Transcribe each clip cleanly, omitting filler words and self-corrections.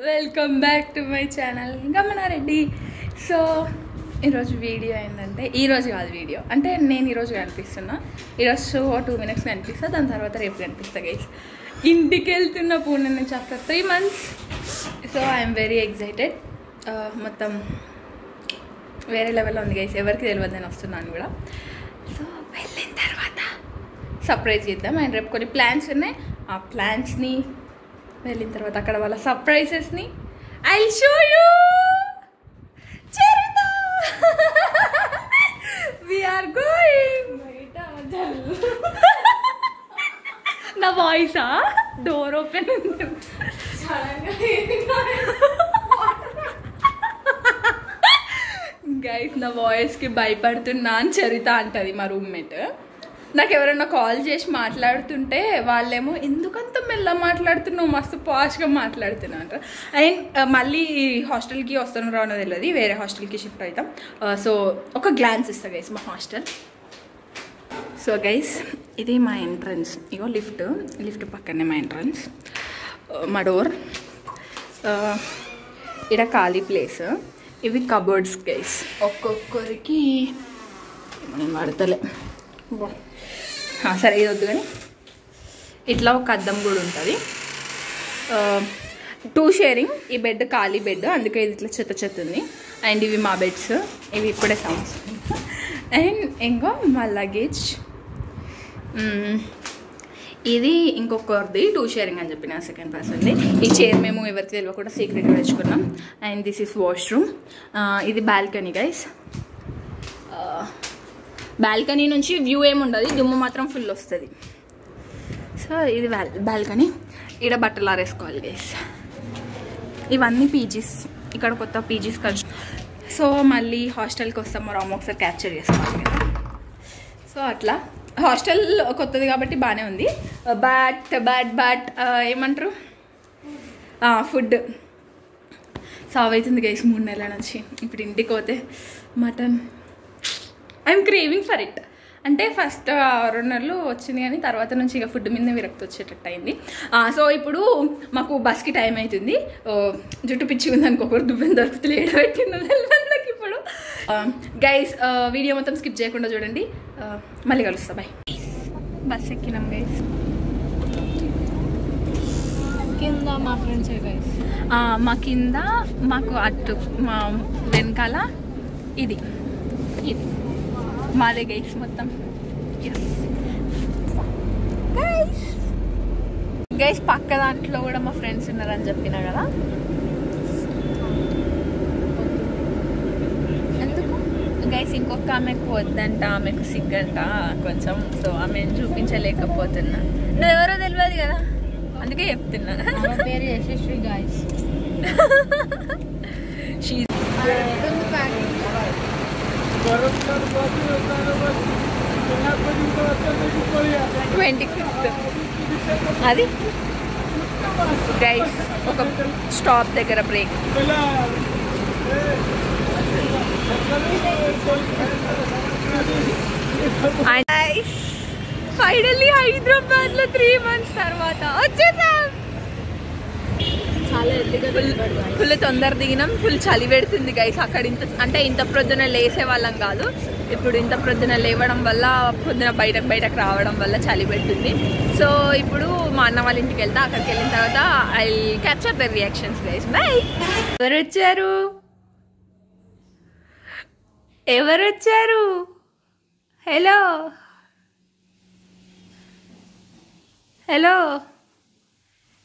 Welcome back to my channel Gamanareddy. So ఈరోజు video ఏంటంటే, ఈరోజు కాదు వీడియో అంటే నేను ఈరోజు కనిపిస్తున్నా. ఈరోజు 2 minutes కనిపిస్తా, దాని తర్వాత రేపు కనిపిస్తా గైస్. ఇంటికి వెళ్తున్న పూణె నుంచి after 3 months. So I'm very excited. మొత్తం వేరే లెవెల్లో ఉంది గైస్, ఎవరికి తెలియదు నేను వస్తున్నాను కూడా. సో వెళ్ళిన తర్వాత సర్ప్రైజ్ చేద్దాం. అండ్ రేపు కొన్ని ప్లాన్స్ ఉన్నాయి, ఆ ప్లాన్స్ని వెళ్ళిన తర్వాత అక్కడ వాళ్ళ సర్ప్రైజెస్ని I will show you. Charitha we are going. నా వాయిసా డోర్ ఓపెన్ ఉంది గైస్. నా వాయిస్కి భయపడుతున్నా అని చరిత అంటది మా రూమ్మేట్. నాకు ఎవరైనా కాల్ చేసి మాట్లాడుతుంటే వాళ్ళేమో ఎందుకంత మెల్ల మాట్లాడుతున్నావు, మస్తు పాష్గా మాట్లాడుతున్నా అంటారు. అండ్ మళ్ళీ హాస్టల్కి వస్తాను రానో తెలియదు, వేరే హాస్టల్కి షిఫ్ట్ అవుతాం. సో ఒక గ్లాన్స్ ఇస్తా గైస్ మా హాస్టల్. సో గైస్ ఇది మా ఎంట్రన్స్. ఇగో లిఫ్ట్ పక్కనే మా ఎంట్రన్స్, మా డోర్. ఇక్కడ ఖాళీ ప్లేస్, ఇవి కబోర్డ్స్ గైస్. ఒక్కొక్కరికి నేను పడతలే, సరే ఇది వద్దు కానీ ఇట్లా ఒక అద్దం కూడా ఉంటుంది. 2 sharing. ఈ బెడ్ ఖాళీ బెడ్, అందుకే ఇది ఇట్లా చెత్త ఉంది. అండ్ ఇవి మా బెడ్స్, ఇవి ఇప్పుడే సౌండ్స్. అండ్ ఇంకో మా లగేజ్. ఇది ఇంకొకరిది 2 sharing అని చెప్పిన సెకండ్ పర్సన్ది. ఈ చైర్ మేము ఎవరికి తెలియకుండా సీక్రెట్గా తెచ్చుకున్నాం. And this is washroom. ఇది బాల్కనీ గైస్. బాల్కనీ నుంచి వ్యూ ఏముండదు, దుమ్ము మాత్రం ఫుల్ వస్తుంది. సో ఇది బాల్కనీ. ఇక్కడ బట్టలు ఆరేసుకోవాలి గైస్. ఇవన్నీ పీజీస్, ఇక్కడ కొత్త పీజీస్ కలిసి. సో మళ్ళీ హాస్టల్కి వస్తాము, రామ్ ఒకసారి క్యాప్చర్ చేసుకోవాలి కదా. సో అట్లా హాస్టల్ కొత్తది కాబట్టి బాగానే ఉంది. బట్ ఏమంటారు, ఫుడ్ సావ్ అవుతుంది గైస్ 3 నెలల నుంచి. ఇప్పుడు ఇంటికి పోతే mutton, I'm craving for it. అంటే ఫస్ట్ 2 నెలలు వచ్చింది కానీ తర్వాత నుంచి ఇక ఫుడ్ మీద విరక్తి వచ్చేటట్టు అయింది. సో ఇప్పుడు మాకు బస్కి టైం అవుతుంది. జుట్టు పిచ్చి ఉంది అనుకోకూడదు, దువ్వెన దొరుకుతుంది, ఏడబెట్టింది నాకు ఇప్పుడు. గైస్ వీడియో మొత్తం స్కిప్ చేయకుండా చూడండి. మళ్ళీ కలుస్తా, బాయ్. Bus ఎక్కినాం guys. కింద మా ఫ్రెండ్స్ గైస్. మా కింద మాకు అటు మా వెనకాల ఇది మాదే గైస్ మొత్తం. గైస్ పక్క దాంట్లో కూడా మా ఫ్రెండ్స్ ఉన్నారని చెప్పినా కదా. ఎందుకు గైస్ ఇంకొక ఆమెకు వద్దంట, ఆమెకు సిగ్గంట కొంచెం. సో ఆమెను చూపించలేకపోతున్నా, నువ్వెవరో తెలియదు కదా అందుకే చెప్తున్నా. పేరు యశస్వి గైస్. 25th అది గైస్. ఒక స్టాప్ దగ్గర బ్రేక్. ఫైనల్లీ హైదరాబాద్లో 3 months తర్వాత వచ్చేసాం. చాలా ఫుల్ తొందర దిగినాం. ఫుల్ చలి పెడుతుంది గైస్. అక్కడ ఇంత ప్రొద్దున లేసే వాళ్ళం కాదు, ఇప్పుడు ఇంత ప్రొద్దున లేవడం వల్ల, పొద్దున బయటకు రావడం వల్ల చలి పెడుతుంది. సో ఇప్పుడు మా అన్న వాళ్ళ ఇంటికి వెళ్తా. అక్కడికి వెళ్ళిన తర్వాత I capture the reactions guys. Bye. ఎవరు వచ్చారు? హలో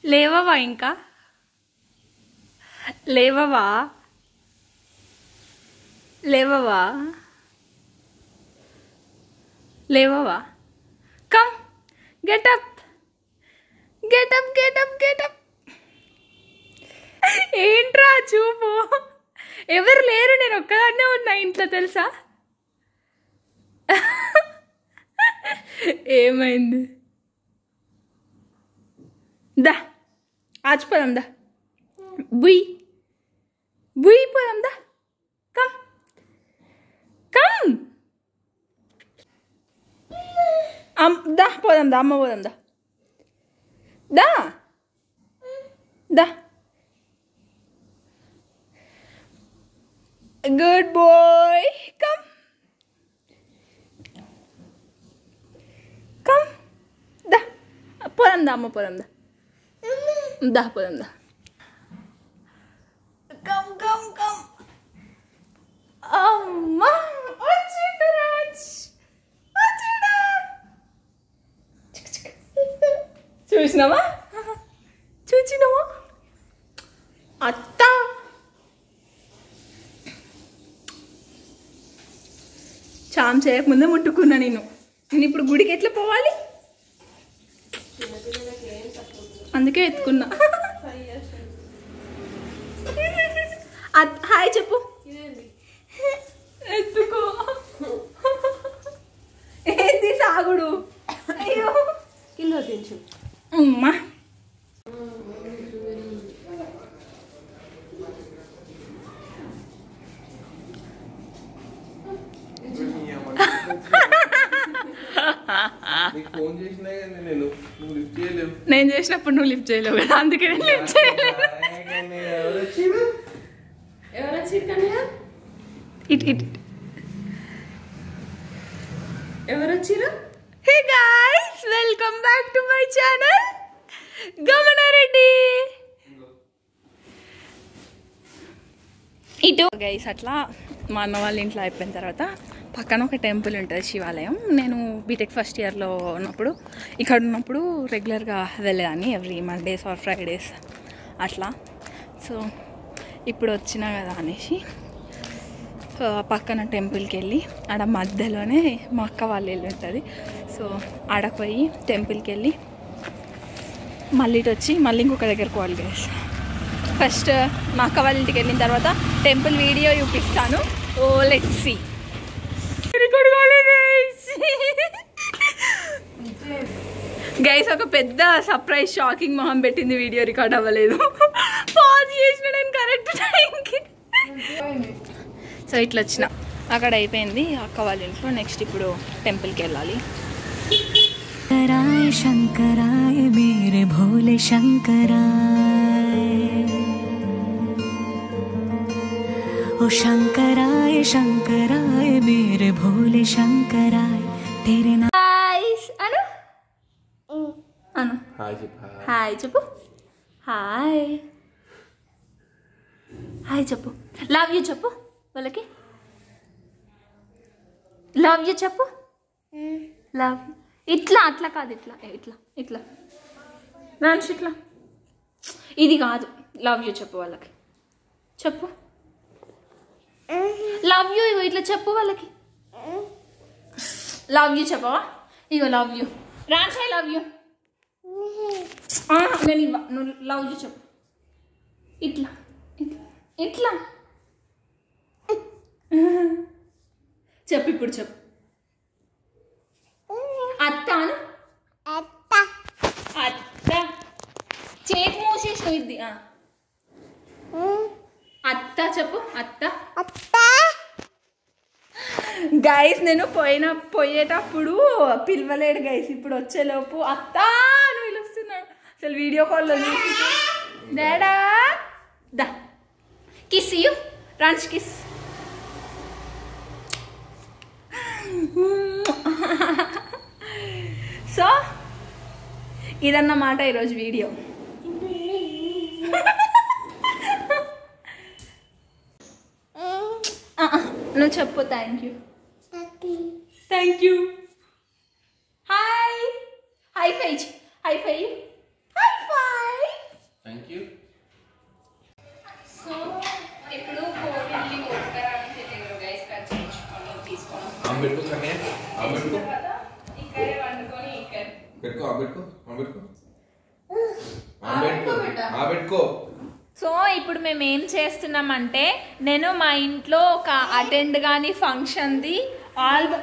లేవవా? ఇంకా లేవవా? Come get up. ఏంట్రా చూపు, ఎవరు లేరు, నేను ఒక్కదాన్నే ఉన్నా ఇంట్లో తెలుసా. ఏమైంది? దా ఆచిపోదాం, దా బుయ్ పోదాం, దా కమ్. దా పోదాం, దా అమ్మ పోదాం, దా గుడ్ బాయ్. కమ్ కమ్ దా పోదాం దా అమ్మ పోదాం దా దా పోదాం దా. Come come come. అమ్మా వచ్చిండు రాజ్ వచ్చిండు. చూసినావా చూసినావా అత్త. చాం చేయకముందే ముట్టుకున్నా నేను ఇప్పుడు గుడికి ఎట్లా పోవాలి అందుకే ఎత్తుకున్నా. హాయ్ చెప్పు. ఎత్తుకో ఏంది సాగుడు. అయ్యో కిలో తెచ్చు అమ్మా. నేను చేసినప్పుడు నువ్వు లిఫ్ట్ చేయలేవు కదా అందుకే నేను లిఫ్ట్ చేయలేదు. ఎవరు వచ్చిరు? Hey guys welcome back to my channel Gamanareddy. ఇటు గైస్ అట్లా మా అన్న వాళ్ళ ఇంట్లో అయిపోయిన తర్వాత పక్కన ఒక టెంపుల్ ఉంటుంది శివాలయం. నేను బీటెక్ ఫస్ట్ ఇయర్లో ఉన్నప్పుడు ఇక్కడ ఉన్నప్పుడు రెగ్యులర్గా వెళ్ళేదాన్ని ఎవ్రీ మండేస్ ఆర్ ఫ్రైడేస్ అట్లా. సో ఇప్పుడు వచ్చినా కదా అనేసి పక్కన టెంపుల్కి వెళ్ళి ఆడ మధ్యలోనే మా అక్క వాళ్ళ ఇల్లు ఉంటుంది. సో ఆడకు పోయి టెంపుల్కి వెళ్ళి మళ్ళీ ఇటు వచ్చి మళ్ళీ ఇంకొక దగ్గరకు పోవాలి గైస్. ఫస్ట్ మా అక్క వాళ్ళ ఇంటికి వెళ్ళిన తర్వాత టెంపుల్ వీడియో చూపిస్తాను. ఓ లెట్స్ సీ. గైస్ ఒక పెద్ద సర్ప్రైజ్ షాకింగ్ మొహం పెట్టింది. వీడియో రికార్డ్ అవ్వలేదు. పాజ్ చేసిన నేను కరెక్ట్ టైంకి. సో ఇట్లా వచ్చిన అక్కడ అయిపోయింది అక్క వాళ్ళ ఇంట్లో. నెక్స్ట్ ఇప్పుడు టెంపుల్కి వెళ్ళాలి. శంకరాయ శంకరాయ మేరే భోలే శంకరాయ ఓ శంకరాయ శంకరాయ మేరే భోలే శంకరాయ तेरे नाम అను అను హాయ్ చెప్పు. హాయ్ హాయ్ చెప్పు. లవ్ యూ చెప్పు వాళ్ళకి. లవ్ యూ చెప్పు. లవ్ ఇట్లా అట్లా కాదు ఇట్లా ఇట్లా ఇట్లా రాన్స్ ఇట్లా ఇది కాదు. లవ్ యూ చెప్పు వాళ్ళకి. చెప్పు లవ్ యూ. ఇగో ఇట్లా చెప్పు వాళ్ళకి. లవ్ యూ చెప్పవా. ఇగో లవ్ యూ రాన్స్. I love you. నేను ఇవ్వ. నువ్వు లవ్ యూ చెప్పు. ఇట్లా ఇట్లా ఇట్లా చెప్పు. ఇప్పుడు చెప్పు. అత్తాను అత్త చేతి మూసేసిన ఇది. అత్త చెప్పు. అత్త గైస్ నేను పోయేటప్పుడు పిలవలేడు గైస్. ఇప్పుడు వచ్చేలోపు అత్త అని పిలుస్తున్నాడు. అసలు వీడియో కాల్లో చూసి డాడా దా కిస్ యూ రాన్స్ కిస్. సో ఇదన్నమాట ఈరోజు వీడియో. నువ్వు చెప్పు. Thank you. Thank you. Hi high five high five high five. Thank you. So ఇప్పుడు కోడిల్ని కొట్టుకరానికి వెళ్ళారు గైస్. కట్ చేయించుకొని తీసుకోండి. ఆంబెట్కో కన్నే ఆంబెట్కో ఇక్కడే వండుకొని ఇక్కడ పెట్టుకో. ఆంబెట్కో. సో ఇప్పుడు మేము ఏం చేస్తున్నామంటే నేను మా ఇంట్లో ఒక అటెండ్ కానీ ఫంక్షన్ది ఆల్బమ్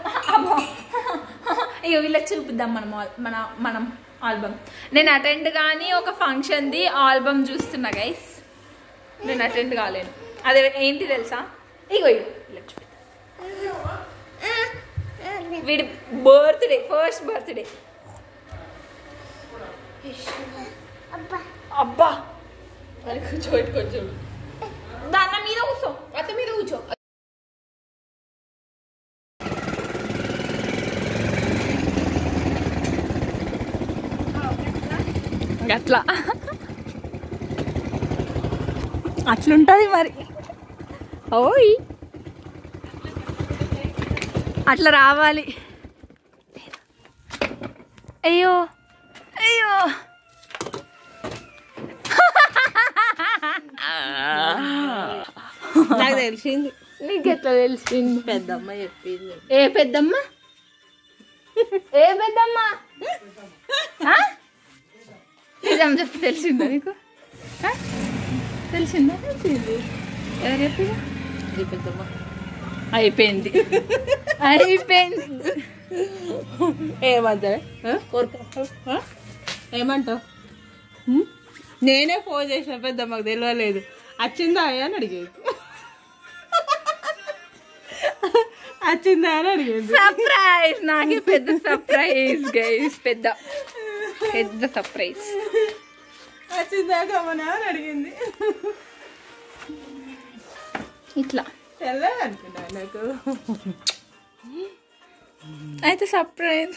ఇక వీళ్ళకి చూపిద్దాం మనం ఆల్బమ్. నేను అటెండ్ కానీ ఒక ఫంక్షన్ది ఆల్బమ్ చూస్తున్నా గైస్. నేను అటెండ్ కాలేను. అదే ఏంటి తెలుసా. ఇగో వీళ్ళకి చూపిద్దాం. వీడి బర్త్డే ఫస్ట్ బర్త్డే. అబ్బా కూర్చో. దాన్న మీద కూర్చో. అత్త మీద కూర్చో. అట్లా అట్లుంటుంది మరి. ఓయ్ అట్లా రావాలి. అయ్యో అయ్యో నాకు తెలిసింది. నీకు ఎట్లా తెలిసింది? పెద్దమ్మ చెప్పింది. ఏ పెద్దమ్మ? ఏ పెద్దమ్మ? నిజం చెప్పి తెలిసిందా నీకు? తెలిసిందా? తెలిసింది. ఎవరు చెప్పింది? ఇది పెద్దమ్మ. అయిపోయింది అయిపోయింది. ఏమంటావు? ఏమంటావు? నేనే ఫోన్ చేసిన పెద్దమ్మకు తెలియలేదు. వచ్చిందా అని అడిగేది. వచ్చిందా అని అడిగేది. సర్ప్రైజ్. నాకే పెద్ద సర్ప్రైజ్ గైస్. పెద్ద పెద్ద సర్ప్రైజ్. వచ్చిందా గమనా అని అడిగింది. ఇట్లా తెలియదు అనుకున్నా నాకు. అయితే సర్ప్రైజ్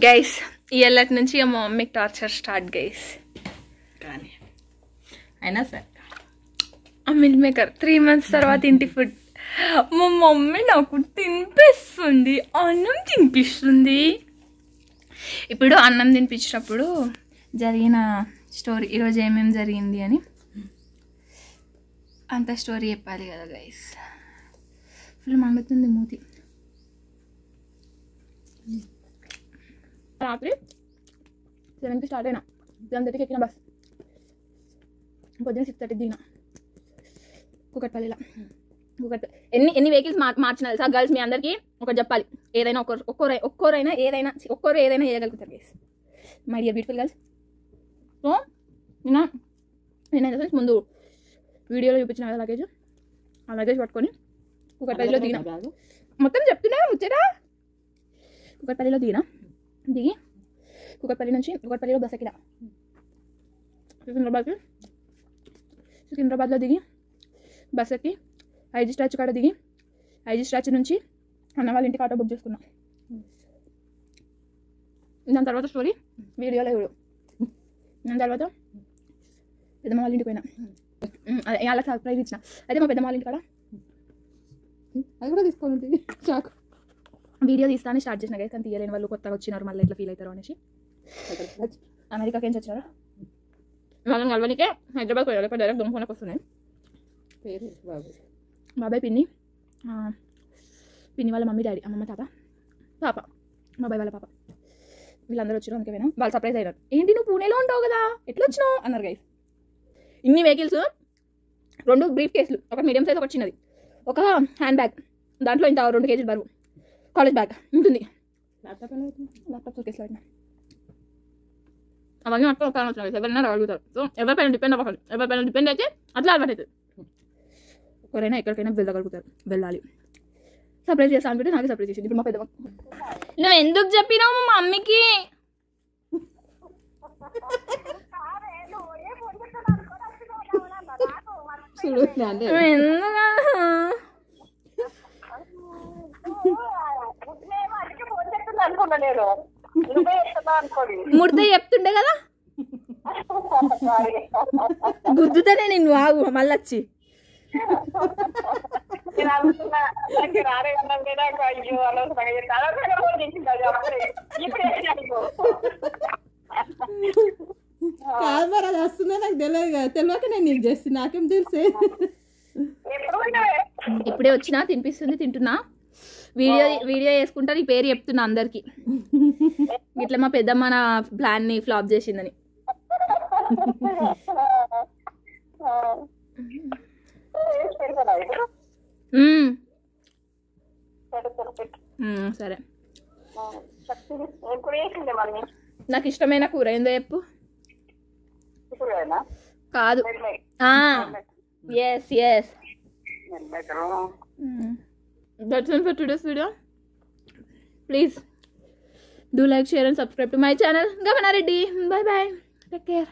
గైస్. ఇయర్లటి నుంచి మా మమ్మీకి టార్చర్ స్టార్ట్ గైస్. కానీ అయినా సరే ఆ మిల్ మేకర్ 3 months తర్వాత ఇంటి ఫుడ్ మా మమ్మీ నాకు తినిపిస్తుంది, అన్నం తినిపిస్తుంది. ఇప్పుడు అన్నం తినిపించినప్పుడు జరిగిన స్టోరీ, ఈరోజు ఏమేమి జరిగింది అని అంత స్టోరీ చెప్పాలి కదా గైస్. ఫుల్ మండుతుంది మూతి. రాత్రి 7కి స్టార్ట్ అయినా, 7:30కి ఎక్కిన బస్. పొద్దున 6:30కి దిగిన కూకట్పల్లిలో. ఎన్ని వెహికల్స్ మార్చిన తెలుసా గర్ల్స్? మీ అందరికీ ఒకటి చెప్పాలి, ఏదైనా ఒక్కోరైనా ఏదైనా చేయగలుగుతారు guys, my dear beautiful girls. So నేను ముందు వీడియోలో చూపించిన కదా లగేజ్, ఆ లగేజ్ పట్టుకొని కూకట్పల్లిలో దిగిన. మొత్తం చెప్తున్నా ముచ్చట. కూకట్పల్లిలో దిగి కూకట్పల్లిలో బస్ ఎక్కిన సికింద్రాబాద్లో దిగి బస్ ఎక్కి ఐజీ స్టాచ్యూ కాడ దిగి ఐజీ స్టాచ్యూ నుంచి అన్న వాళ్ళ ఇంటికి ఆటో బుక్ చేసుకున్నా. దాని తర్వాత స్టోరీ వీడియోలో చూడు. దాని తర్వాత పెద్దమ్మ వాళ్ళ ఇంటికి పోయినా, వాళ్ళకి సర్ప్రైజ్ ఇచ్చిన. అయితే మా పెద్దమ్మ వాళ్ళ ఇంటి కాడ అది కూడా తీసుకోవాలి చాకు వీడియో తీస్తానే స్టార్ట్ చేసిన గైస్. కానీ తీయలేని వాళ్ళు కొత్తగా వచ్చినారు, మళ్ళీ ఎట్లా ఫీల్ అవుతారు అనేసి అమెరికాకి ఏం వచ్చారా వాళ్ళని కలవనికే హైదరాబాద్ పోయారు. లేకపోతే డైరెక్ట్ దొంగ వస్తున్నాయి. బాబాయ్ పిన్ని వాళ్ళ మమ్మీ డాడీ, అమ్మమ్మ తాత పాప, బాబాయ్ వాళ్ళ పాప, వీళ్ళందరూ వచ్చారు. అందుకే పోయినా. వాళ్ళు సర్ప్రైజ్ అయ్యారు. ఏంటి నువ్వు పూణేలో ఉంటావు కదా, ఎట్లా వచ్చినావు అన్నారు గైస్. ఇన్ని వెహికల్స్, 2 బ్రీఫ్ కేసులు, ఒకటి మీడియం సైజ్, ఒకటి చిన్నది, ఒక హ్యాండ్ బ్యాగ్, దాంట్లో ఇంత 2 kg బరువు కాలేజ్ బ్యాగ్ ఉంటుంది. ల్యాప్టాప్ కేసులో అయినా అవన్నీ అట్లా ఒక ఎవరైనా అడుగుతారు. సో ఎవరిపైన డిపెండ్ అవ్వకండి. ఎవరిపైన డిపెండ్ అయితే అట్లా అలవాటు అవుతుంది. ఎవరైనా ఎక్కడికైనా వెళ్ళాలి. సర్ప్రైజ్ చేస్తా అనుకుంటే నాకు సర్ప్రైజ్ చేసింది. ఇప్పుడు మా పెద్దమ్మ, నువ్వు ఎందుకు చెప్పినావు మా మమ్మీకి? ముడితే చెప్తుండే కదా, గుద్దుతానే నేను. ఆగు మళ్ళీ వచ్చి కాదు మరి, అది వస్తుందో నాకు తెలియదు కదా. తెలియక నేను నీకు చేస్తుంది, నాకేం తెలిసే. ఇప్పుడే వచ్చినా తినిపిస్తుంది, తింటున్నా. వీడియో చేసుకుంటా నీ పేరు చెప్తున్నా అందరికి. ఇట్లా మా పెద్దమ్మ నా ప్లాన్ ని ఫ్లాప్ చేసిందని. సరే, నాకు ఇష్టమైన కూర ఏందో చెప్పు. కాదు, yes. That's all for today's video. Please do like, share and subscribe to my channel, Gavana Reddy. Bye bye. Take care.